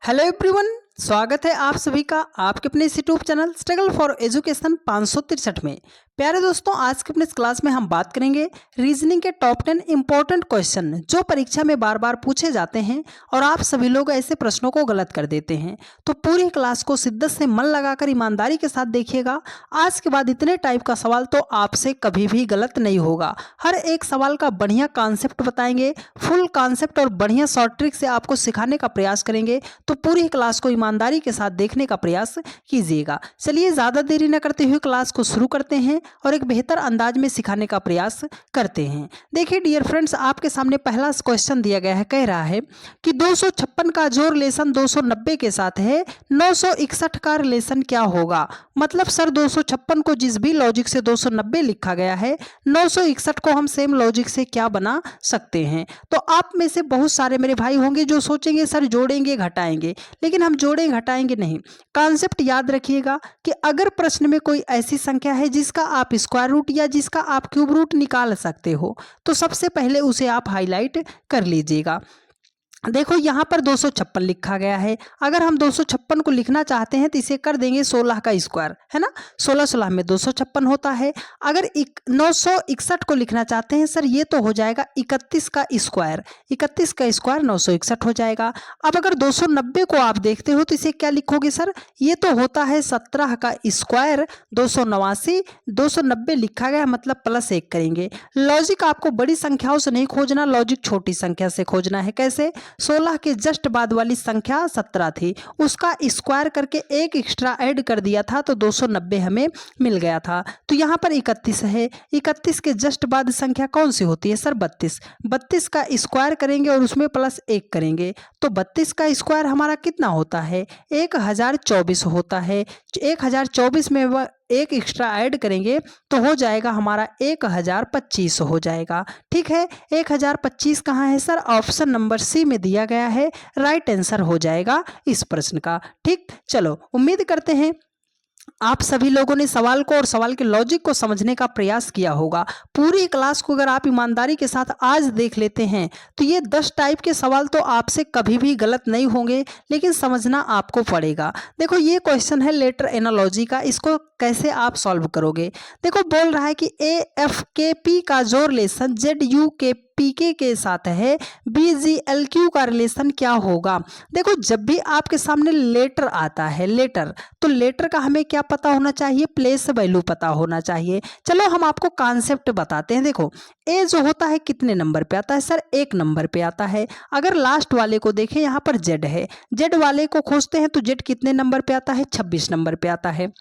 Hello everyone, स्वागत है आप सभी का आपके अपने इस YouTube channel struggle for education 563 में। प्यारे दोस्तों, आज के अपने इस क्लास में हम बात करेंगे रीजनिंग के टॉप 10 इंपॉर्टेंट क्वेश्चन जो परीक्षा में बार बार पूछे जाते हैं और आप सभी लोग ऐसे प्रश्नों को गलत कर देते हैं। तो पूरी क्लास को शिद्दत से मन लगाकर ईमानदारी के साथ देखिएगा। आज के बाद इतने टाइप का सवाल तो आपसे कभी भी गलत नहीं होगा। हर एक सवाल का बढ़िया कॉन्सेप्ट बताएंगे, फुल कॉन्सेप्ट और बढ़िया शॉर्ट ट्रिक से आपको सिखाने का प्रयास करेंगे। तो पूरी क्लास को ईमानदारी के साथ देखने का प्रयास कीजिएगा। चलिए ज़्यादा देरी न करते हुए क्लास को शुरू करते हैं और एक बेहतर अंदाज में सिखाने का प्रयास करते हैं। देखिए डियर फ्रेंड्स, आपके सामने पहला क्वेश्चन दिया गया है। कह रहा है कि 256 का जो रिलेशन 290 के साथ है, 961 का रिलेशन क्या होगा। मतलब सर 256 को जिस भी लॉजिक से 290 लिखा गया है, 961 को हम सेम लॉजिक से क्या बना सकते हैं। तो आप में से बहुत सारे मेरे भाई होंगे जो सोचेंगे सर जोड़ेंगे घटाएंगे, लेकिन हम जोड़ें घटाएंगे नहीं। कॉन्सेप्ट याद रखिएगा कि अगर प्रश्न में कोई ऐसी संख्या है जिसका आप स्क्वायर रूट या जिसका आप क्यूब रूट निकाल सकते हो, तो सबसे पहले उसे आप हाईलाइट कर लीजिएगा। देखो यहाँ पर 256 लिखा गया है। अगर हम 256 को लिखना चाहते हैं तो इसे कर देंगे 16 का स्क्वायर, है ना। 16 16 में 256 होता है। अगर 961 को लिखना चाहते हैं सर, ये तो हो जाएगा 31 का स्क्वायर। 31 का स्क्वायर 961 हो जाएगा। अब अगर 290 को आप देखते हो तो इसे क्या लिखोगे सर, ये तो होता है 17 का स्क्वायर 289। 290 लिखा गया मतलब प्लस 1 करेंगे। लॉजिक आपको बड़ी संख्याओं से नहीं खोजना, लॉजिक छोटी संख्या से खोजना है। कैसे? 16 के जस्ट बाद वाली संख्या 17 थी, उसका स्क्वायर करके एक एक्स्ट्रा ऐड कर दिया था तो 290 हमें मिल गया था। तो यहाँ पर 31 है। 31 के जस्ट बाद संख्या कौन सी होती है सर? 32। 32 का स्क्वायर करेंगे और उसमें प्लस 1 करेंगे तो 32 का स्क्वायर हमारा कितना होता है? 1024 होता है। 1024 में वह एक एक्स्ट्रा ऐड करेंगे तो हो जाएगा हमारा 1025 हो जाएगा। ठीक है, 1025 कहाँ है सर? ऑप्शन नंबर सी में दिया गया है, राइट आंसर हो जाएगा इस प्रश्न का। ठीक, चलो उम्मीद करते हैं आप सभी लोगों ने सवाल को और सवाल के लॉजिक को समझने का प्रयास किया होगा। पूरी क्लास को अगर आप ईमानदारी के साथ आज देख लेते हैं तो ये 10 टाइप के सवाल तो आपसे कभी भी गलत नहीं होंगे, लेकिन समझना आपको पड़ेगा। देखो ये क्वेश्चन है लेटर एनालॉजी का, इसको कैसे आप सॉल्व करोगे। देखो बोल रहा है कि AFKP का जो रिलेशन ZUKPK के साथ है, BGLQ का रिलेशन क्या होगा। देखो जब भी आपके सामने लेटर आता है, लेटर, तो लेटर का हमें क्या पता होना चाहिए? प्लेस वैल्यू पता होना चाहिए। चलो हम आपको कॉन्सेप्ट बताते हैं। देखो ए जो होता है कितने नंबर पे आता है सर? 1 नंबर पे आता है। अगर लास्ट वाले को देखें, यहाँ पर जेड है, जेड वाले को खोजते हैं तो जेड कितने नंबर पे आता है? 26 नंबर पे आता है।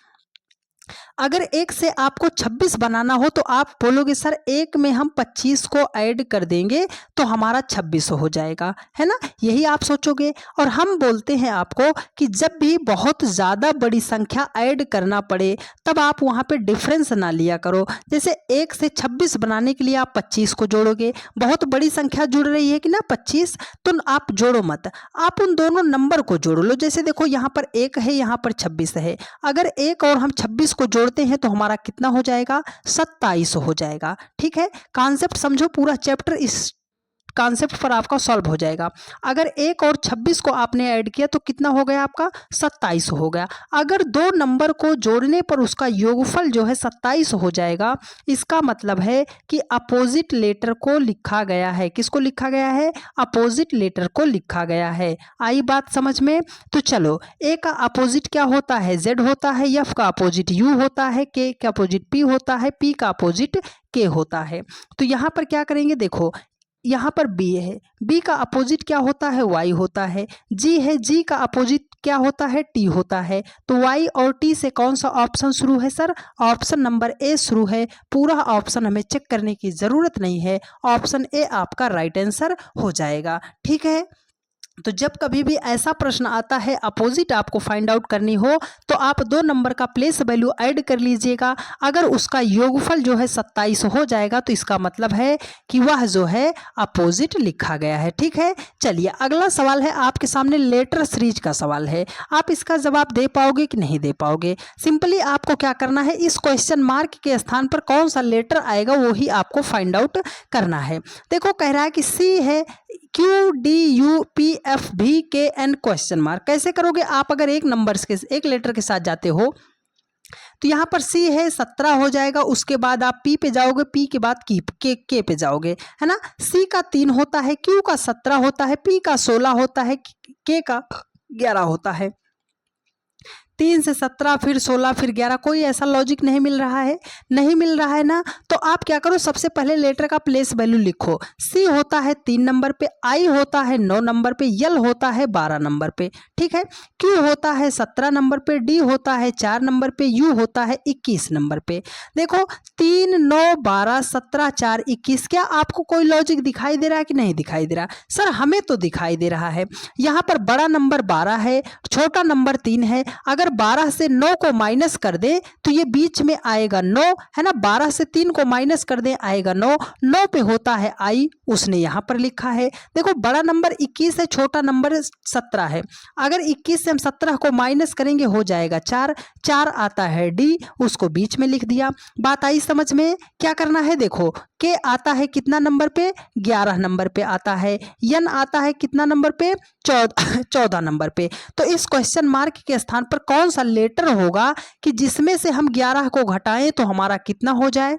अगर 1 से आपको 26 बनाना हो तो आप बोलोगे सर 1 में हम 25 को ऐड कर देंगे तो हमारा 26 हो जाएगा, है ना। यही आप सोचोगे। और हम बोलते हैं आपको कि जब भी बहुत ज़्यादा बड़ी संख्या ऐड करना पड़े तब आप वहाँ पे डिफरेंस ना लिया करो। जैसे 1 से 26 बनाने के लिए आप 25 को जोड़ोगे, बहुत बड़ी संख्या जुड़ रही है कि ना 25, तो आप जोड़ो मत, आप उन दोनों नंबर को जोड़ लो। जैसे देखो यहाँ पर 1 है, यहाँ पर 26 है। अगर 1 और हम 26 को जोड़ते हैं तो हमारा कितना हो जाएगा? 27 हो जाएगा। ठीक है, कॉन्सेप्ट समझो, पूरा चैप्टर इस कॉन्सेप्ट पर आपका सॉल्व हो जाएगा। अगर 1 और 26 को आपने ऐड किया तो कितना हो गया आपका? 27 हो गया। अगर दो नंबर को जोड़ने पर उसका योगफल जो है 27 हो जाएगा, इसका मतलब है कि अपोजिट लेटर को लिखा गया है। किसको लिखा गया है? अपोजिट लेटर को लिखा गया है। आई बात समझ में? तो चलो, ए का अपोजिट क्या होता है? जेड होता है। एफ का अपोजिट यू होता है। के का अपोजिट पी होता है। पी का अपोजिट के होता है। तो यहाँ पर क्या करेंगे? देखो यहाँ पर बी है, बी का अपोजिट क्या होता है? वाई होता है। जी है, जी का अपोजिट क्या होता है? टी होता है। तो वाई और टी से कौन सा ऑप्शन शुरू है सर? ऑप्शन नंबर ए शुरू है। पूरा ऑप्शन हमें चेक करने की जरूरत नहीं है, ऑप्शन ए आपका राइट आंसर हो जाएगा। ठीक है, तो जब कभी भी ऐसा प्रश्न आता है अपोजिट आपको फाइंड आउट करनी हो तो आप 2 नंबर का प्लेस वैल्यू ऐड कर लीजिएगा। अगर उसका योगफल जो है 27 हो जाएगा तो इसका मतलब है कि वह जो है अपोजिट लिखा गया है। ठीक है, चलिए अगला सवाल है आपके सामने, लेटर सीरीज का सवाल है। आप इसका जवाब दे पाओगे कि नहीं दे पाओगे? सिंपली आपको क्या करना है, इस क्वेश्चन मार्क के स्थान पर कौन सा लेटर आएगा वो ही आपको फाइंड आउट करना है। देखो कह रहा है कि सी है, QDUPFVKN क्वेश्चन मार्क। कैसे करोगे आप? अगर एक नंबर के एक लेटर के साथ जाते हो तो यहाँ पर C है 17 हो जाएगा, उसके बाद आप P पे जाओगे, P के बाद K पे जाओगे, है ना। C का 3 होता है, Q का 17 होता है, P का 16 होता है, K का 11 होता है। 3 से 17 फिर 16 फिर 11, कोई ऐसा लॉजिक नहीं मिल रहा है, नहीं मिल रहा है ना। तो आप क्या करो, सबसे पहले लेटर का प्लेस वैल्यू लिखो। C होता है 3 नंबर पे, I होता है 9 नंबर पे, L होता है 12 नंबर पे, ठीक है। Q होता है 17 नंबर पे, D होता है 4 नंबर पे, U होता है 21 नंबर पे। देखो 3, 9, 12, 17, 4, 21, क्या आपको कोई लॉजिक दिखाई दे रहा है कि नहीं दिखाई दे रहा? सर हमें तो दिखाई दे रहा है। यहाँ पर बड़ा नंबर 12 है, छोटा नंबर 3 है। अगर 12 से 9 को माइनस कर दे तो ये बीच में आएगा 9, है ना। 12 से 3 को माइनस कर दे आएगा 9, 9 पे होता है I, उसने यहाँ पर लिखा है। देखो बड़ा नंबर 21 है, छोटा नंबर 17 है। अगर 21 से हम 17 को माइनस करेंगे हो जाएगा 4, 4 आता है D, उसको बीच में लिख दिया। बात आई समझ में? क्या करना है देखो, K आता है कितना नंबर पे? 11 नंबर पे आता है। N आता है कितना नंबर पे? 14 नंबर पे। तो इस क्वेश्चन मार्क के स्थान पर कौन सा लेटर होगा कि जिसमें से हम 11 को घटाएं तो हमारा कितना हो जाए?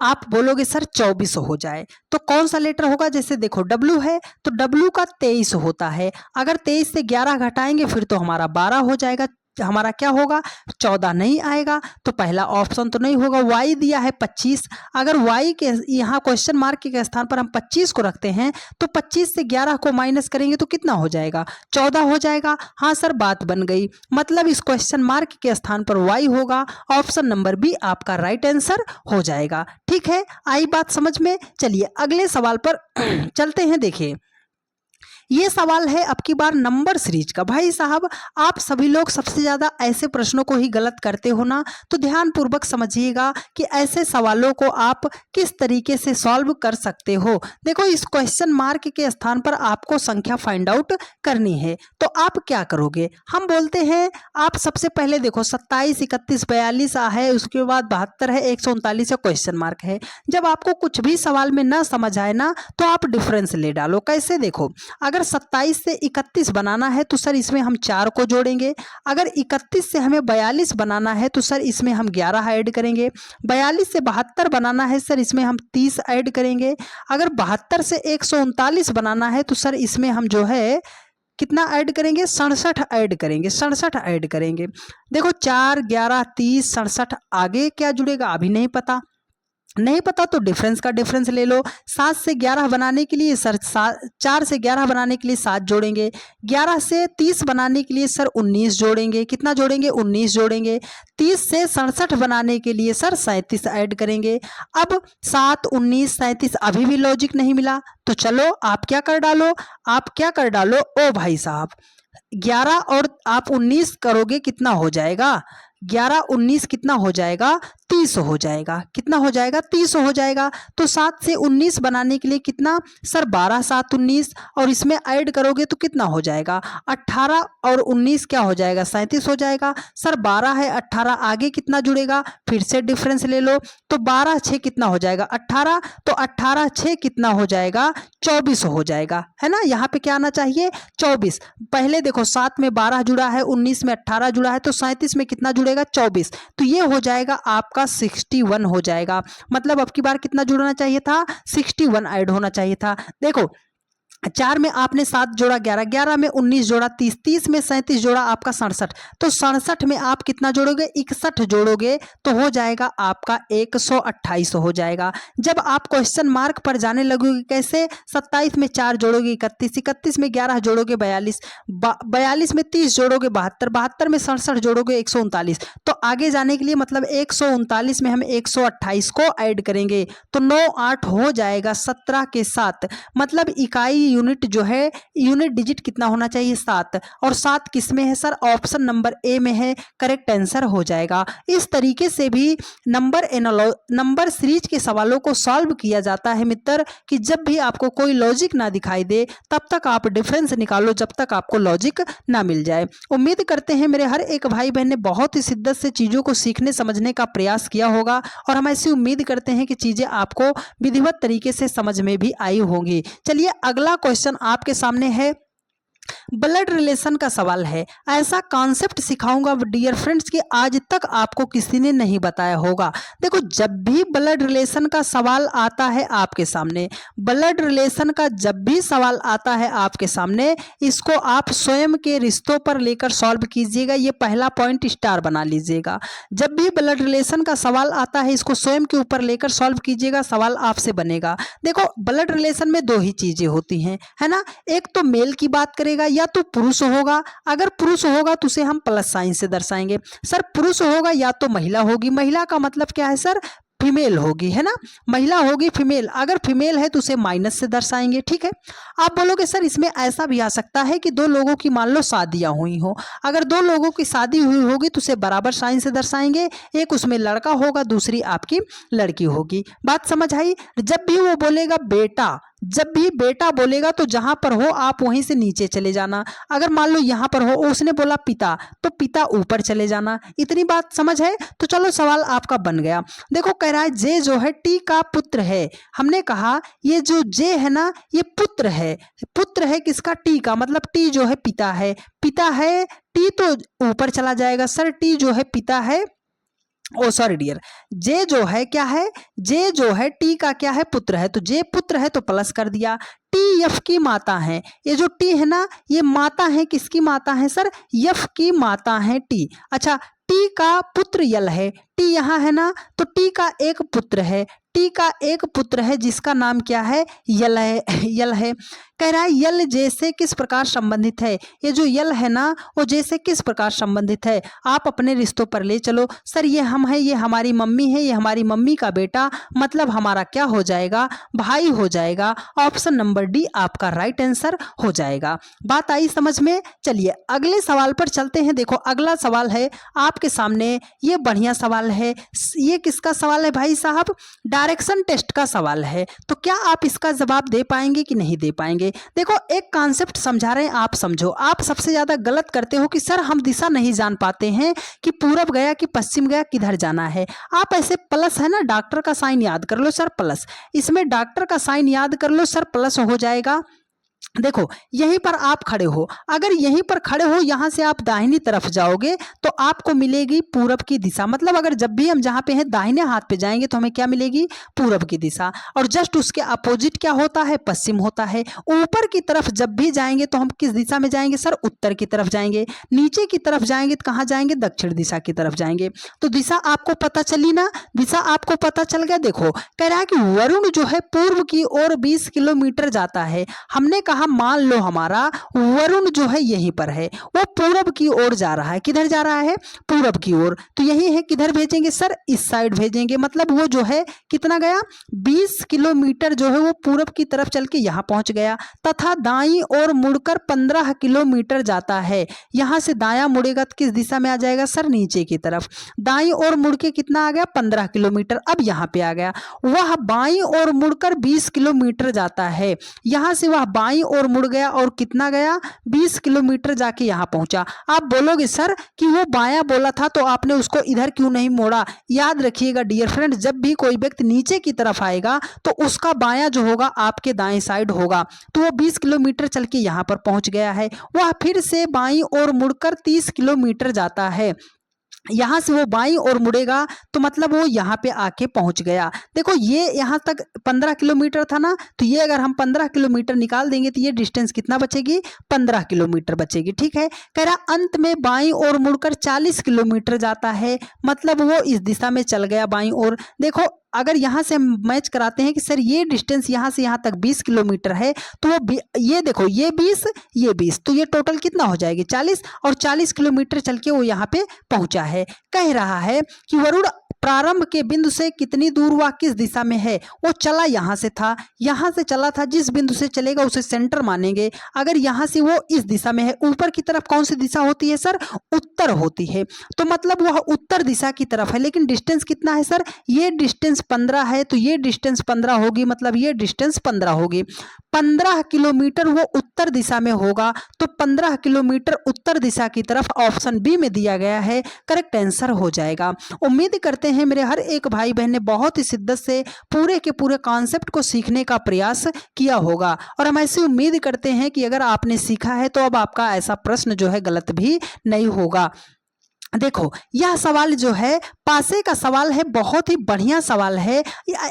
आप बोलोगे सर 24 हो जाए, तो कौन सा लेटर होगा? जैसे देखो W है तो W का 23 होता है। अगर 23 से 11 घटाएंगे फिर तो हमारा 12 हो जाएगा, हमारा क्या होगा? 14 नहीं आएगा, तो पहला ऑप्शन तो नहीं होगा। Y दिया है 25, अगर Y के यहाँ क्वेश्चन मार्क के स्थान पर हम 25 को रखते हैं तो 25 से 11 को माइनस करेंगे तो कितना हो जाएगा? 14 हो जाएगा। हाँ सर बात बन गई, मतलब इस क्वेश्चन मार्क के स्थान पर Y होगा। ऑप्शन नंबर बी आपका राइट आंसर हो जाएगा। ठीक है, आई बात समझ में? चलिए अगले सवाल पर चलते हैं। देखिए ये सवाल है अब की बार नंबर सीरीज का। भाई साहब आप सभी लोग सबसे ज़्यादा ऐसे प्रश्नों को ही गलत करते हो ना, तो ध्यानपूर्वक समझिएगा कि ऐसे सवालों को आप किस तरीके से सॉल्व कर सकते हो। देखो इस क्वेश्चन मार्क के स्थान पर आपको संख्या फाइंड आउट करनी है, तो आप क्या करोगे? हम बोलते हैं आप सबसे पहले देखो 27, 31, 42 है, उसके बाद 72 है, 139 है, क्वेश्चन मार्क है। जब आपको कुछ भी सवाल में ना समझ आए ना तो आप डिफरेंस ले डालो। कैसे? देखो अगर 27 से 31 बनाना है तो सर इसमें हम 4 को जोड़ेंगे। अगर 31 से हमें 42 बनाना है तो सर इसमें हम 11 ऐड करेंगे। 42 से 72 बनाना है सर इसमें हम 30 ऐड करेंगे। अगर 72 से 139 बनाना है तो सर इसमें हम जो है कितना ऐड करेंगे? 67 ऐड करेंगे, 67 ऐड करेंगे। देखो 4, 11, 30, 67, आगे क्या जुड़ेगा अभी नहीं पता, नहीं पता तो डिफरेंस का डिफरेंस ले लो। 7 से 11 बनाने के लिए सर 4 से 11 बनाने के लिए 7 जोड़ेंगे। 11 से 30 बनाने के लिए सर 19 जोड़ेंगे। कितना जोड़ेंगे? 19 जोड़ेंगे। 30 से 67 बनाने के लिए सर 37 ऐड करेंगे। अब 7, 19, 37 अभी भी लॉजिक नहीं मिला, तो चलो आप क्या कर डालो, आप क्या कर डालो, ओ भाई साहब 11 और आप 19 करोगे कितना हो जाएगा? 11, 19 कितना हो जाएगा? 30 हो जाएगा। कितना हो जाएगा? 30 हो जाएगा। तो 7 से 19 बनाने के लिए कितना सर? 12, 7, 19, और इसमें ऐड करोगे तो कितना हो जाएगा? 18 और 19 क्या हो जाएगा? 37 हो जाएगा। सर 12 है, 18 आगे कितना जुड़ेगा? फिर से डिफरेंस ले लो, तो 12, 6 कितना हो जाएगा? 18, तो 18, 6 कितना हो जाएगा? 24 हो जाएगा, है ना। यहाँ पे क्या आना चाहिए? 24। पहले देखो 7 में 12 जुड़ा है, 19 में 18 जुड़ा है, तो 37 में कितना जुड़ेगा? 24। तो ये हो जाएगा आपका 61 हो जाएगा। मतलब अब की बार कितना जुड़ना चाहिए था? 61 ऐड होना चाहिए था। देखो 4 में आपने 7 जोड़ा 11, 11 में 19 जोड़ा 30, 30 में 37 जोड़ा आपका 67, तो 67 में आप कितना जोड़ोगे? 61 जोड़ोगे तो हो जाएगा आपका 128 हो जाएगा। जब आप क्वेश्चन मार्क पर जाने लगोगे कैसे? 27 में 4 जोड़ोगे 31, 31 में 11 जोड़ोगे 42, 42 में 30 जोड़ोगे 72, 72 में 67 जोड़ोगे 139। तो आगे जाने के लिए मतलब 139 में हम 128 को ऐड करेंगे तो 9, 8 हो जाएगा 17 के साथ। मतलब इकाई यूनिट जो है, यूनिट डिजिट कितना होना चाहिए 7, और 7 किस में है सर, ऑप्शन नंबर ए में है, करेक्ट आंसर हो जाएगा। इस तरीके से भी नंबर सीरीज के सवालों को सॉल्व किया जाता है मित्र, कि जब भी आपको कोई लॉजिक ना दिखाई दे तब तक आप डिफरेंस निकालो, जब तक आपको लॉजिक ना मिल जाए। उम्मीद करते हैं मेरे हर एक भाई बहन ने बहुत ही शिद्दत से चीज़ों को सीखने समझने का प्रयास किया होगा, और हम ऐसी उम्मीद करते हैं कि चीज़ें आपको विधिवत तरीके से समझ में भी आई होंगी। चलिए अगला क्वेश्चन आपके सामने है, ब्लड रिलेशन का सवाल है। ऐसा कॉन्सेप्ट सिखाऊंगा डियर फ्रेंड्स कि आज तक आपको किसी ने नहीं बताया होगा। देखो, जब भी ब्लड रिलेशन का सवाल आता है आपके सामने, ब्लड रिलेशन का जब भी सवाल आता है आपके सामने, इसको आप स्वयं के रिश्तों पर लेकर सॉल्व कीजिएगा। ये पहला पॉइंट स्टार बना लीजिएगा। जब भी ब्लड रिलेशन का सवाल आता है, इसको स्वयं के ऊपर लेकर सॉल्व कीजिएगा, सवाल आपसे बनेगा। देखो, ब्लड रिलेशन में दो ही चीजें होती हैं, है ना। एक तो मेल की बात करेगा या तो पुरुष होगा। अगर पुरुष होगा तो उसे हम प्लस साइन से दर्शाएंगे। सर पुरुष होगा या तो महिला होगी। महिला का मतलब क्या है सर, फीमेल होगी, है ना। महिला होगी फीमेल, अगर फीमेल है तो उसे माइनस से दर्शाएंगे, ठीक है। आप बोलोगे सर इसमें ऐसा भी आ सकता है कि दो लोगों की मान लो शादियां हुई हो। अगर दो लोगों की शादी हुई होगी तो उसे बराबर साइन से दर्शाएंगे। एक उसमें लड़का होगा, दूसरी आपकी लड़की होगी। बात समझ आई। जब भी वो बोलेगा बेटा, जब भी बेटा बोलेगा तो जहां पर हो आप वहीं से नीचे चले जाना। अगर मान लो यहां पर हो, उसने बोला पिता, तो पिता ऊपर चले जाना। इतनी बात समझ है। तो चलो सवाल आपका बन गया। देखो कह रहा है जे जो है टी का पुत्र है। हमने कहा ये जो जे है ना, ये पुत्र है। पुत्र है किसका, टी का, मतलब टी जो है पिता है। पिता है टी तो ऊपर चला जाएगा। सर टी जो है पिता है, ओ सॉरी डियर, जे जो है क्या है, जे जो है टी का क्या है, पुत्र है। तो जे पुत्र है तो प्लस कर दिया। टी यफ की माता है। ये जो टी है ना, ये माता है, किसकी माता है सर, यफ की माता है टी। अच्छा, टी का पुत्र यल है। टी यहाँ है ना, तो टी का एक पुत्र है। टी का एक पुत्र है जिसका नाम क्या है, यल है। यल है। कह रहा है यल जैसे किस प्रकार संबंधित है। ये जो यल है ना, वो जैसे किस प्रकार संबंधित है। आप अपने रिश्तों पर ले चलो। सर ये हम है, ये हमारी मम्मी है, ये हमारी मम्मी का बेटा, मतलब हमारा क्या हो जाएगा, भाई हो जाएगा। ऑप्शन नंबर डी आपका राइट आंसर हो जाएगा। बात आई समझ में। चलिए अगले सवाल पर चलते हैं। देखो अगला सवाल है आपके सामने, ये बढ़िया सवाल है। ये किसका सवाल है भाई साहब, डायरेक्शन टेस्ट का सवाल है। तो क्या आप इसका जवाब दे पाएंगे कि नहीं दे पाएंगे। देखो एक कॉन्सेप्ट समझा रहे हैं, आप समझो। आप सबसे ज्यादा गलत करते हो कि सर हम दिशा नहीं जान पाते हैं कि पूरब गया कि पश्चिम गया, किधर जाना है। आप ऐसे प्लस है ना, डॉक्टर का साइन याद कर लो सर, प्लस। इसमें डॉक्टर का साइन याद कर लो सर, प्लस हो जाएगा। देखो यहीं पर आप खड़े हो, अगर यहीं पर खड़े हो, यहां से आप दाहिनी तरफ जाओगे तो आपको मिलेगी पूरब की दिशा। मतलब अगर जब भी हम जहां पे हैं दाहिने हाथ पे जाएंगे तो हमें क्या मिलेगी, पूरब की दिशा। और जस्ट उसके अपोजिट क्या होता है, पश्चिम होता है। ऊपर की तरफ जब भी जाएंगे तो हम किस दिशा में जाएंगे सर, उत्तर की तरफ जाएंगे। नीचे की तरफ जाएंगे तो कहाँ जाएंगे, दक्षिण दिशा की तरफ जाएंगे। तो दिशा आपको पता चली ना, दिशा आपको पता चल गया। देखो कह रहा है कि वरुण जो है पूर्व की ओर 20 किलोमीटर जाता है। हमने कहा मान लो हमारा वरुण जो है यहीं पर है, वो पूरब की ओर जा रहा है। किधर जा रहा है, पूरब की ओर। तो यही है, किधर भेजेंगे सर, इस साइड भेजेंगे। मतलब वो जो है कितना गया, 20 किलोमीटर जो है वो पूरब की तरफ चल के यहां पहुंच गया। तथा दाईं ओर मुड़कर 15 किलोमीटर जाता है। यहां से दायां मुड़ेगा तो किस दिशा में आ जाएगा सर, नीचे की तरफ। दाईं ओर मुड़ के कितना आ गया, 15 किलोमीटर। अब यहां पे आ गया। वह बाईं ओर मुड़कर 20 किलोमीटर जाता है। यहां से वह बाईं ओर मुड़ गया और कितना गया, 20 किलोमीटर जाके यहां पहुंचा। आप बोलोगे सर कि वो बायां बोला था तो आपने उसको इधर क्यों नहीं मोड़ा। याद रखिएगा डियर फ्रेंड, जब भी कोई व्यक्ति नीचे की तरफ आएगा तो उसका बायां जो होगा आपके दाएं साइड होगा। तो वो 20 किलोमीटर चल के यहां पर पहुंच गया है। वह फिर से बाईं ओर मुड़कर 30 किलोमीटर जाता है। यहां से वो बाईं ओर मुड़ेगा तो मतलब वो यहाँ पे आके पहुंच गया। देखो ये यहाँ तक 15 किलोमीटर था ना, तो ये अगर हम 15 किलोमीटर निकाल देंगे तो ये डिस्टेंस कितना बचेगी, 15 किलोमीटर बचेगी। ठीक है। कह रहा अंत में बाईं ओर मुड़कर 40 किलोमीटर जाता है। मतलब वो इस दिशा में चल गया बाईं ओर। देखो अगर यहाँ से हम मैच कराते हैं कि सर ये डिस्टेंस यहाँ से यहाँ तक 20 किलोमीटर है, तो वो ये देखो ये 20, तो ये टोटल कितना हो जाएगी 40, और 40 किलोमीटर चल के वो यहाँ पे पहुंचा है। कह रहा है कि वरुण प्रारंभ के बिंदु से कितनी दूर वह किस दिशा में है। वो चला यहाँ से था, यहाँ से चला था, जिस बिंदु से चलेगा उसे सेंटर मानेंगे। अगर यहाँ से वो इस दिशा में है, ऊपर की तरफ कौन सी दिशा होती है सर, उत्तर होती है, तो मतलब वह उत्तर दिशा की तरफ है। लेकिन डिस्टेंस कितना है सर, ये डिस्टेंस 15 है, तो ये डिस्टेंस 15 होगी, मतलब ये डिस्टेंस 15 होगी। 15 किलोमीटर वो उत्तर दिशा में होगा, तो 15 किलोमीटर उत्तर दिशा की तरफ ऑप्शन बी में दिया गया है, करेक्ट आंसर हो जाएगा। उम्मीद करते हैं मेरे हर एक भाई बहन ने बहुत ही शिद्दत से पूरे के पूरे कॉन्सेप्ट को सीखने का प्रयास किया होगा, और हम ऐसी उम्मीद करते हैं कि अगर आपने सीखा है तो अब आपका ऐसा प्रश्न जो है गलत भी नहीं होगा। देखो यह सवाल जो है पासे का सवाल है, बहुत ही बढ़िया सवाल है।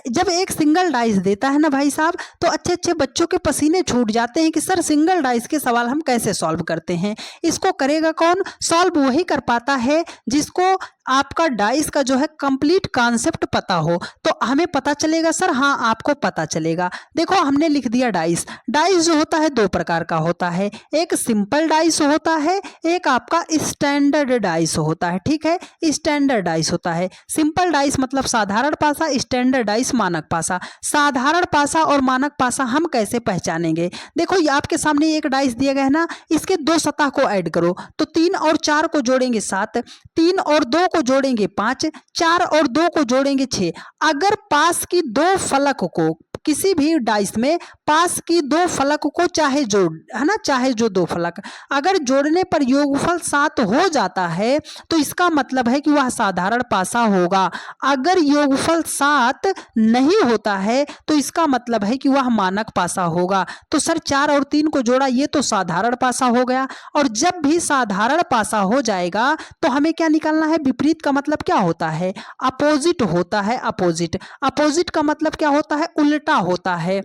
जब एक सिंगल डाइस देता है ना भाई साहब, तो अच्छे अच्छे बच्चों के पसीने छूट जाते हैं कि सर सिंगल डाइस के सवाल हम कैसे सॉल्व करते हैं। इसको करेगा कौन, सॉल्व वही कर पाता है जिसको आपका डाइस का जो है कंप्लीट कॉन्सेप्ट पता हो। तो हमें पता चलेगा सर, हाँ आपको पता चलेगा। देखो हमने लिख दिया डाइस। डाइस जो होता है दो प्रकार का होता है, एक सिंपल डाइस होता है, एक आपका स्टैंडर्ड डाइस होता है। ठीक है, स्टैंडर्ड डाइस होता है। सिंपल डाइस मतलब साधारण पासा, स्टैंडर्ड डाइस मानक पासा। साधारण पासा और मानक पासा हम कैसे पहचानेंगे, देखो ये आपके सामने एक डाइस दिया गया है ना, इसके दो सतह को ऐड करो, तो 3 और 4 को जोड़ेंगे 7, 3 और 2 को जोड़ेंगे 5, 4 और 2 को जोड़ेंगे 6। अगर पास की दो फलक को, किसी भी डाइस में पास की दो फलक को चाहे जोड़, है ना, चाहे जो दो फलक अगर जोड़ने पर योगफल 7 हो जाता है तो इसका मतलब है कि वह साधारण पासा होगा। अगर योगफल 7 नहीं होता है तो इसका मतलब है कि वह मानक पासा होगा। तो सर 4 और 3 को जोड़ा, ये तो साधारण पासा हो गया। और जब भी साधारण पासा हो जाएगा तो हमें क्या निकालना है, विपरीत का मतलब क्या होता है, अपोजिट होता है। अपोजिट, अपोजिट का मतलब क्या होता है, उल्टा होता है।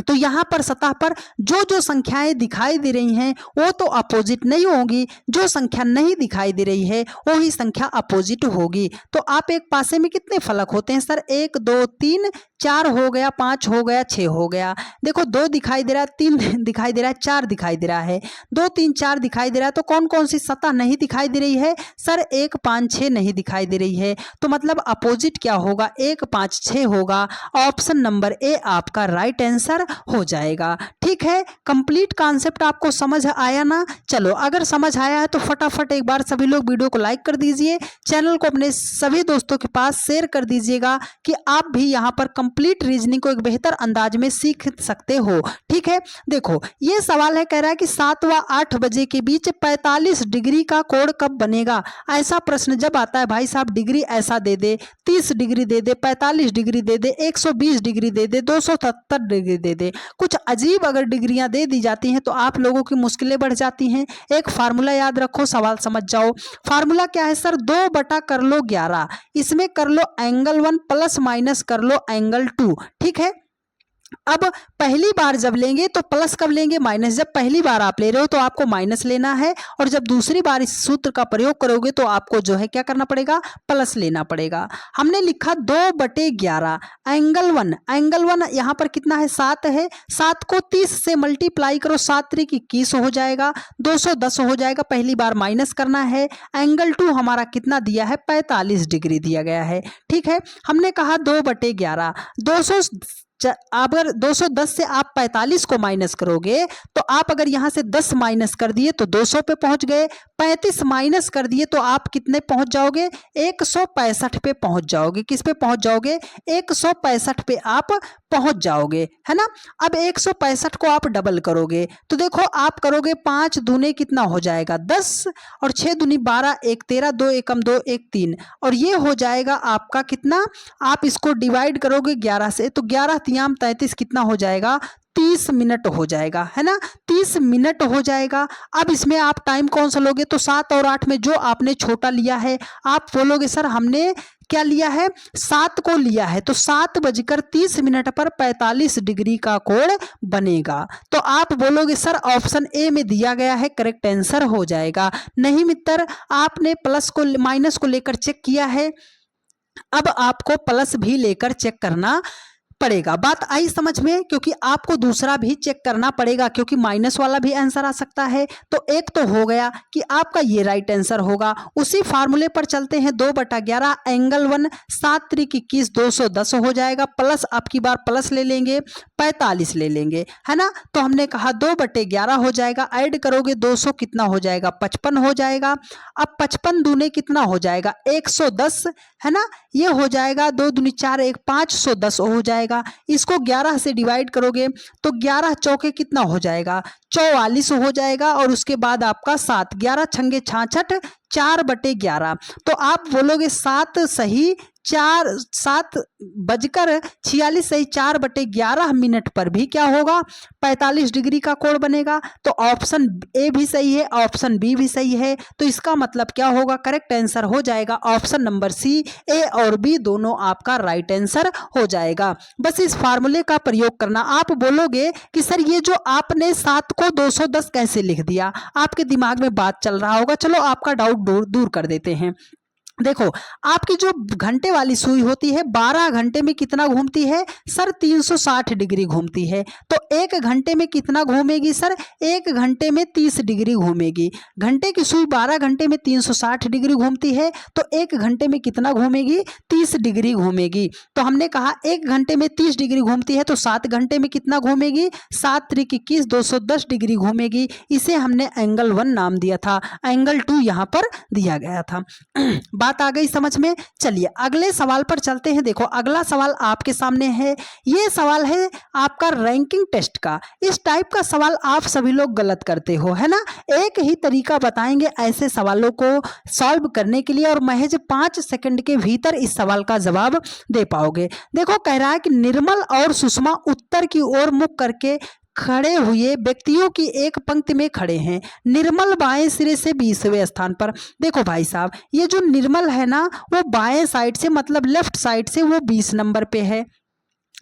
तो यहाँ पर सतह पर जो जो संख्याएं दिखाई दे रही हैं वो तो अपोजिट नहीं होगी, जो संख्या नहीं दिखाई दे रही है वो ही संख्या अपोजिट होगी। तो आप एक पासे में कितने फलक होते हैं सर, 1 2 3 4 हो गया, 5 हो गया, 6 हो गया। देखो 2 दिखाई दे रहा है, 3 दिखाई दे रहा है, 4 दिखाई दे रहा है, 2 3 4 दिखाई दे रहा है। तो कौन कौन सी सतह नहीं दिखाई दे रही है सर, 1 5 6 नहीं दिखाई दे रही है। तो मतलब अपोजिट क्या होगा, 1 5 6 होगा। ऑप्शन नंबर ए आपका राइट आंसर हो जाएगा। ठीक है, कंप्लीट कॉन्सेप्ट आपको समझ आया ना। चलो अगर समझ आया है तो फटाफट एक बार सभी लोग वीडियो को लाइक कर दीजिए, चैनल को अपने सभी दोस्तों के पास शेयर कर दीजिएगा कि आप भी यहाँ पर कंप्लीट रीजनिंग को एक बेहतर अंदाज में सीख सकते हो। ठीक है, देखो ये सवाल है, कह रहा है कि 7 व 8 बजे के बीच 45 डिग्री का कोण कब बनेगा। ऐसा प्रश्न जब आता है भाई साहब, डिग्री ऐसा दे दे, 30 डिग्री दे दे, 45 डिग्री दे दे, 120 डिग्री दे दे, 270 डिग्री दे दे, कुछ अजीब अगर डिग्रियां दे दी जाती हैं तो आप लोगों की मुश्किलें बढ़ जाती हैं। एक फार्मूला याद रखो, सवाल समझ जाओ। फार्मूला क्या है सर, 2 बटा कर लो 11, इसमें कर लो एंगल 1 प्लस माइनस कर लो एंगल 2। ठीक है, अब पहली बार जब लेंगे तो प्लस कब लेंगे, माइनस। जब पहली बार आप ले रहे हो तो आपको माइनस लेना है, और जब दूसरी बार इस सूत्र का प्रयोग करोगे तो आपको जो है क्या करना पड़ेगा, प्लस लेना पड़ेगा। हमने लिखा 2/11 एंगल 1, एंगल 1 यहाँ पर कितना है, 7 है। 7 को 30 से मल्टीप्लाई करो, 7 त्रिक 21 हो जाएगा, 210 हो जाएगा। पहली बार माइनस करना है। एंगल 2 हमारा कितना दिया है, 45 डिग्री दिया गया है। ठीक है, हमने कहा 2/11, 200 अगर 210 से आप 45 को माइनस करोगे तो आप अगर यहां से 10 माइनस कर दिए तो 200 पे पहुंच गए, 35 माइनस कर दिए तो आप कितने पहुंच जाओगे, 165 पे पहुंच जाओगे। किस पे पहुंच जाओगे, 165 पे आप पहुंच जाओगे, है ना। अब 165 को आप डबल करोगे तो देखो आप करोगे 5 दूने कितना हो जाएगा 10, और 6 दूनी 12, 1 13, 2 एकम 2, 1 3, और ये हो जाएगा आपका कितना, आप इसको डिवाइड करोगे 11 से तो 11 तियाम 33 कितना हो जाएगा, 30 मिनट हो जाएगा, है ना, 30 मिनट हो जाएगा। अब इसमें आप टाइम कौन सा लोगे, तो 7 और 8 में जो आपने छोटा लिया है आप बोलोगे सर हमने क्या लिया है, 7 को लिया है, तो 7:30 पर 45 डिग्री का कोण बनेगा। तो आप बोलोगे सर ऑप्शन ए में दिया गया है, करेक्ट आंसर हो जाएगा। नहीं मित्र, आपने प्लस को माइनस को लेकर चेक किया है, अब आपको प्लस भी लेकर चेक करना पड़ेगा। बात आई समझ में? क्योंकि आपको दूसरा भी चेक करना पड़ेगा, क्योंकि माइनस वाला भी आंसर आ सकता है। तो एक तो हो गया कि आपका ये राइट आंसर होगा। उसी फार्मूले पर चलते हैं, 2/11 एंगल 1 7 त्रिक 21 210 हो जाएगा, प्लस आपकी बार प्लस ले लेंगे 45 ले लेंगे, है ना। तो हमने कहा 2/11 हो जाएगा, ऐड करोगे 200 कितना हो जाएगा 55 हो जाएगा। अब 55 दूने कितना हो जाएगा 110, है ना। ये हो जाएगा 2 दूनी 4 1 510 हो जाएगा। इसको 11 से डिवाइड करोगे तो 11 चौके कितना हो जाएगा 44 हो जाएगा। और उसके बाद आपका 7 11 छंगे 66 4/11। तो आप बोलोगे 7 सही 7:46 सही 4/11 मिनट पर भी क्या होगा 45 डिग्री का कोण बनेगा। तो ऑप्शन ए भी सही है, ऑप्शन बी भी सही है। तो इसका मतलब क्या होगा, करेक्ट आंसर हो जाएगा ऑप्शन नंबर सी। ए और बी दोनों आपका राइट आंसर हो जाएगा। बस इस फार्मूले का प्रयोग करना। आप बोलोगे कि सर ये जो आपने 7 को 210 कैसे लिख दिया, आपके दिमाग में बात चल रहा होगा। चलो आपका डाउट दूर कर देते हैं। देखो, आपकी जो घंटे वाली सुई होती है 12 घंटे में कितना घूमती है सर 360 डिग्री घूमती है। तो 1 घंटे में कितना घूमेगी सर 1 घंटे में 30 डिग्री घूमेगी। घंटे की सुई 12 घंटे में 360 डिग्री घूमती है, तो 1 घंटे में कितना घूमेगी 30 डिग्री घूमेगी। तो हमने कहा 1 घंटे में 30 डिग्री घूमती है, तो 7 घंटे में कितना घूमेगी 7 त्रिक 21 210 डिग्री घूमेगी। इसे हमने एंगल 1 नाम दिया था, एंगल 2 यहाँ पर दिया गया था। बात आ गई समझ में? चलिए अगले सवाल पर चलते हैं। देखो अगला सवाल आपके सामने है। ये सवाल है आपका रैंकिंग टेस्ट का। इस टाइप का सवाल आप सभी लोग गलत करते हो, है ना। एक ही तरीका बताएंगे ऐसे सवालों को सॉल्व करने के लिए, और महज 5 सेकंड के भीतर इस सवाल का जवाब दे पाओगे। देखो कह रहा है कि निर्मल और सुषमा उत्तर की ओर मुख करके खड़े हुए व्यक्तियों की एक पंक्ति में खड़े हैं। निर्मल बाएं सिरे से 20वें स्थान पर। देखो भाई साहब, ये जो निर्मल है ना वो बाएं साइड से मतलब लेफ्ट साइड से वो 20 नंबर पे है।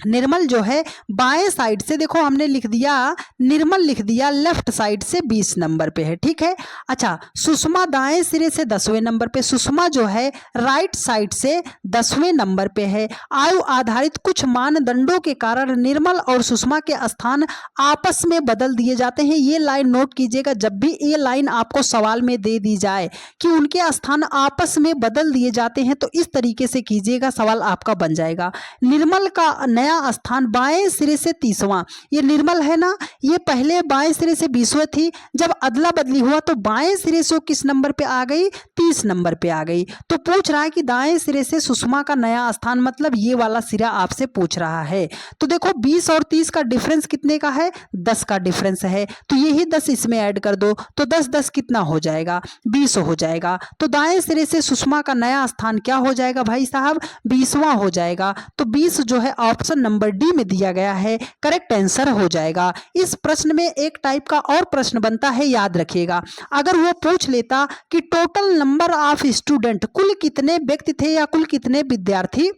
निर्मल जो है बाएं साइड से, देखो हमने लिख दिया निर्मल लिख दिया लेफ्ट साइड से 20 नंबर पे है, ठीक है। अच्छा, सुषमा दाएं सिरे से 10वें नंबर पे। सुषमा जो है राइट साइड से 10वें नंबर पे है। आयु आधारित कुछ मानदंडों के कारण निर्मल और सुषमा के स्थान आपस में बदल दिए जाते हैं। ये लाइन नोट कीजिएगा, जब भी ये लाइन आपको सवाल में दे दी जाए कि उनके स्थान आपस में बदल दिए जाते हैं, तो इस तरीके से कीजिएगा, सवाल आपका बन जाएगा। निर्मल का नया स्थान बाएं सिरे से 30वां। ये निर्मल है ना, ये पहले बाएं सिरे से 20वें थी, जब अदला बदली हुआ तो बाएं सिरे से किस नंबर पे आ गई 30 नंबर पे आ गई। तो पूछ रहा है कि दाएं सिरे से सुषमा का नया स्थान, मतलब ये वाला सिरा आपसे पूछ रहा है। तो देखो 20 और 30 का डिफरेंस कितने का है 10 का डिफरेंस है। तो यही 10 इसमें ऐड कर दो, तो 10 10 कितना हो जाएगा 20 हो जाएगा। तो दाएं सिरे से सुषमा का नया स्थान क्या हो जाएगा भाई साहब 20वां हो जाएगा। तो 20 जो है ऑप्शन नंबर डी में दिया गया है, करेक्ट आंसर हो जाएगा। इस प्रश्न में एक टाइप का और प्रश्न बनता है, याद रखिएगा। अगर वो पूछ लेता कि टोटल नंबर ऑफ स्टूडेंट, कुल कितने व्यक्ति थे या कुल कितने विद्यार्थी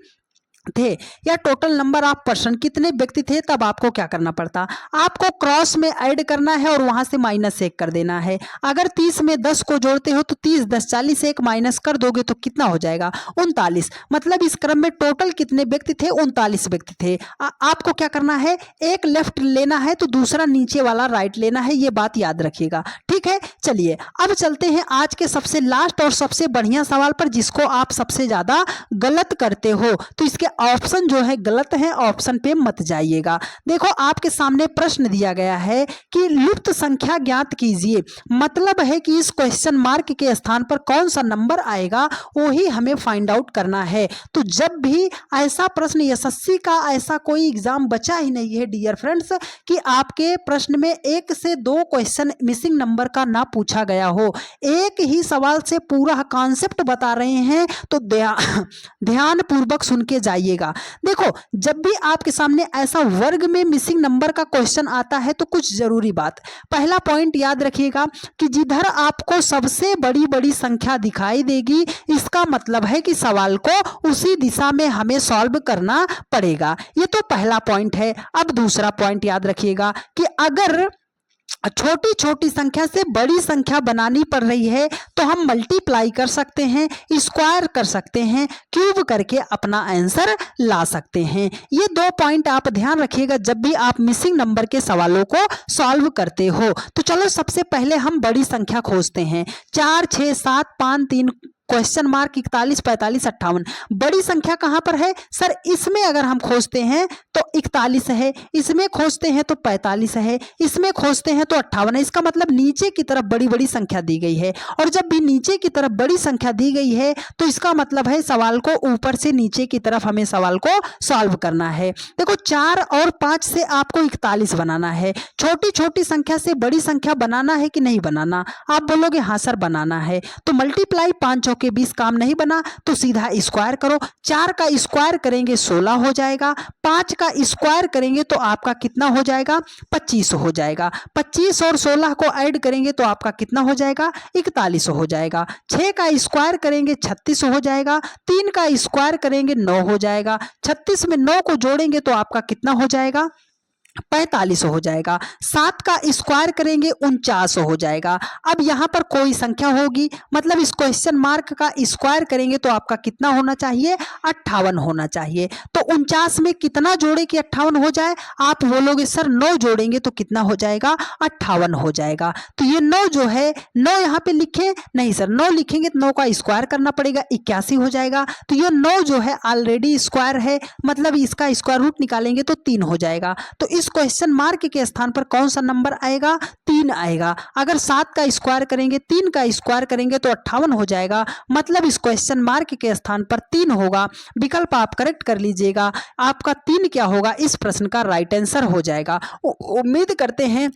थे, या टोटल नंबर ऑफ पर्सन कितने व्यक्ति थे, तब आपको क्या करना पड़ता, आपको क्रॉस में ऐड करना है और वहां से -1 कर देना है। अगर 30 में 10 को जोड़ते हो तो 30 10 40 1 माइनस कर दोगे तो कितना हो जाएगा 39। मतलब इस क्रम में टोटल कितने व्यक्ति थे 39 व्यक्ति थे। आपको क्या करना है, एक लेफ्ट लेना है तो दूसरा नीचे वाला राइट लेना है, ये बात याद रखिएगा, ठीक है। चलिए अब चलते हैं आज के सबसे लास्ट और सबसे बढ़िया सवाल पर, जिसको आप सबसे ज्यादा गलत करते हो। तो इसके ऑप्शन जो है गलत है, ऑप्शन पे मत जाइएगा। देखो आपके सामने प्रश्न दिया गया है कि लुप्त संख्या ज्ञात कीजिए। मतलब है कि इस क्वेश्चन मार्क के स्थान पर कौन सा नंबर आएगा वही हमें फाइंड आउट करना है। तो जब भी ऐसा प्रश्न, एसएससी का ऐसा कोई एग्जाम बचा ही नहीं है डियर फ्रेंड्स कि आपके प्रश्न में 1 से 2 क्वेश्चन मिसिंग नंबर का ना पूछा गया हो। एक ही सवाल से पूरा कॉन्सेप्ट बता रहे हैं, तो ध्यान पूर्वक सुन के जाइए। देखो जब भी आपके सामने ऐसा वर्ग में मिसिंग नंबर का क्वेश्चन आता है तो कुछ जरूरी बात, पहला पॉइंट याद रखिएगा कि जिधर आपको सबसे बड़ी बड़ी संख्या दिखाई देगी, इसका मतलब है कि सवाल को उसी दिशा में हमें सॉल्व करना पड़ेगा। ये तो पहला पॉइंट है। अब दूसरा पॉइंट याद रखिएगा कि अगर छोटी छोटी संख्या से बड़ी संख्या बनानी पड़ रही है तो हम मल्टीप्लाई कर सकते हैं, स्क्वायर कर सकते हैं, क्यूब करके अपना आंसर ला सकते हैं। ये 2 पॉइंट आप ध्यान रखिएगा जब भी आप मिसिंग नंबर के सवालों को सॉल्व करते हो। तो चलो सबसे पहले हम बड़ी संख्या खोजते हैं। 4, 6, 7, 5, 3 क्वेश्चन मार्क 41, 45, 58। बड़ी संख्या कहां पर है सर? इसमें अगर हम खोजते हैं तो 41 है, इसमें खोजते हैं तो 45 है, इसमें खोजते हैं तो 58 है। इसका मतलब नीचे की तरफ बड़ी बड़ी संख्या दी गई है, और जब भी नीचे की तरफ बड़ी संख्या दी गई है तो इसका मतलब है सवाल को ऊपर से नीचे की तरफ हमें सवाल को सॉल्व करना है। देखो 4 और 5 से आपको 41 बनाना है। छोटी छोटी संख्या से बड़ी संख्या बनाना है कि नहीं बनाना? आप बोलोगे हाँ सर बनाना है। तो मल्टीप्लाई 5 के 20 काम नहीं बना तो सीधा स्क्वायर करो। 4 का स्क्वायर करेंगे 16 हो जाएगा, 5 का स्क्वायर करेंगे तो आपका कितना हो जाएगा? 25 हो जाएगा। 25 और 16 को ऐड करेंगे तो आपका कितना हो जाएगा? 41 हो जाएगा। 6 का स्क्वायर करेंगे 36 हो जाएगा। 3 का स्क्वायर करेंगे 9 हो जाएगा। 36 में 9 को जोड़ेंगे तो आपका कितना हो जाएगा? 45 हो जाएगा। 7 का स्क्वायर करेंगे 49 हो जाएगा। अब यहाँ पर कोई संख्या होगी, मतलब इस क्वेश्चन मार्क का स्क्वायर करेंगे तो आपका कितना होना चाहिए? 58 होना चाहिए। तो 49 में कितना जोड़े कि 58 हो जाए? आप बोलोगे सर 9 जोड़ेंगे तो कितना हो जाएगा? 58 हो जाएगा। तो ये 9 जो है 9 यहाँ पे लिखे नहीं सर, 9 लिखेंगे तो 9 का स्क्वायर करना पड़ेगा, 81 हो जाएगा। तो ये 9 जो है ऑलरेडी स्क्वायर है, मतलब इसका स्क्वायर रूट निकालेंगे तो 3 हो जाएगा। तो इस क्वेश्चन मार्क के स्थान पर कौन सा नंबर आएगा? 3 आएगा। अगर 7 का स्क्वायर करेंगे, 3 का स्क्वायर करेंगे तो 58 हो जाएगा, मतलब इस क्वेश्चन मार्क के स्थान पर 3 होगा। विकल्प आप करेक्ट कर लीजिएगा, आपका 3 क्या होगा? इस प्रश्न का राइट आंसर हो जाएगा। उम्मीद करते हैं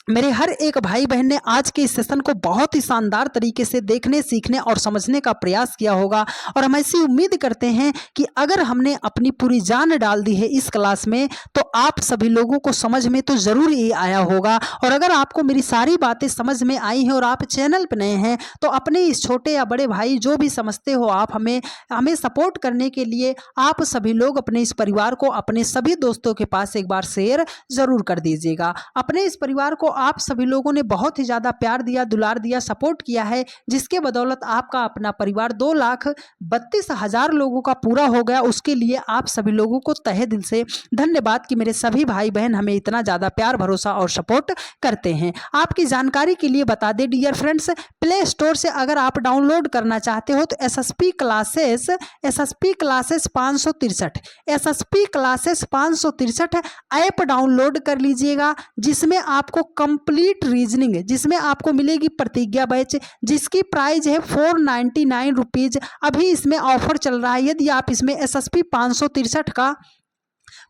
मेरे हर एक भाई बहन ने आज के इस सेशन को बहुत ही शानदार तरीके से देखने, सीखने और समझने का प्रयास किया होगा, और हम ऐसी उम्मीद करते हैं कि अगर हमने अपनी पूरी जान डाल दी है इस क्लास में तो आप सभी लोगों को समझ में तो ज़रूर ही आया होगा। और अगर आपको मेरी सारी बातें समझ में आई हैं और आप चैनल पर नए हैं तो अपने इस छोटे या बड़े भाई जो भी समझते हो आप हमें सपोर्ट करने के लिए आप सभी लोग अपने इस परिवार को अपने सभी दोस्तों के पास एक बार शेयर ज़रूर कर दीजिएगा। अपने इस परिवार को आप सभी लोगों ने बहुत ही ज़्यादा प्यार दिया, दुलार दिया, सपोर्ट किया है, जिसके बदौलत आपका अपना परिवार 2,32,000 लोगों का पूरा हो गया। उसके लिए आप सभी लोगों को तहे दिल से धन्यवाद कि मेरे सभी भाई बहन हमें इतना ज़्यादा प्यार, भरोसा और सपोर्ट करते हैं। आपकी जानकारी के लिए बता दें डियर फ्रेंड्स, प्ले स्टोर से अगर आप डाउनलोड करना चाहते हो तो SSP classes 563 SSP classes 563 app download कर लीजिएगा, जिसमें आपको कंप्लीट रीजनिंग, जिसमें आपको मिलेगी प्रतिज्ञा बैच, जिसकी प्राइस है 499 रुपीज़। अभी इसमें ऑफर चल रहा है। यदि आप इसमें एसएसपी 563 का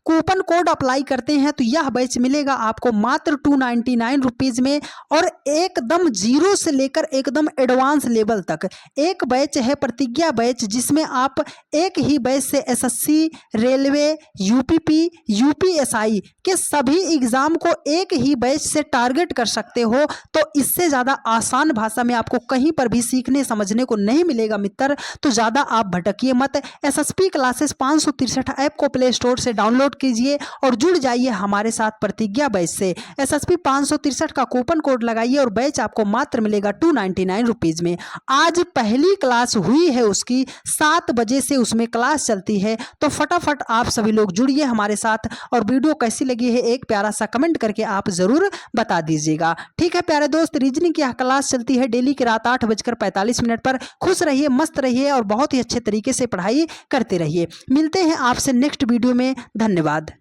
कूपन कोड अप्लाई करते हैं तो यह बैच मिलेगा आपको मात्र 299 रुपीज़ में, और एकदम जीरो से लेकर एकदम एडवांस लेवल तक एक बैच है प्रतिज्ञा बैच, जिसमें आप एक ही बैच से एसएससी, रेलवे, यूपीपी, यूपीएसआई के सभी एग्जाम को एक ही बैच से टारगेट कर सकते हो। तो इससे ज़्यादा आसान भाषा में आपको कहीं पर भी सीखने समझने को नहीं मिलेगा मित्र। तो ज़्यादा आप भटकिए मत। एसएसपी क्लासेस 563 ऐप को प्ले स्टोर से डाउनलोड कीजिए और जुड़ जाइए हमारे साथ प्रतिज्ञा बैच से। एसएसपी 563 का कूपन कोड लगाइए और बैच आपको मात्र मिलेगा 299 रुपीज़ में। आज पहली क्लास हुई है उसकी, 7 बजे से उसमें क्लास चलती है। तो फटाफट आप सभी लोग जुड़िए हमारे साथ, और वीडियो कैसी लगी है एक प्यारा सा कमेंट करके आप ज़रूर बता दीजिएगा। ठीक है प्यारे दोस्त, रीजनिंग की यह क्लास चलती है डेली की रात 8:45 पर। खुश रहिए, मस्त रहिए और बहुत ही अच्छे तरीके से पढ़ाई करते रहिए। मिलते हैं आपसे नेक्स्ट वीडियो में। धन्यवाद।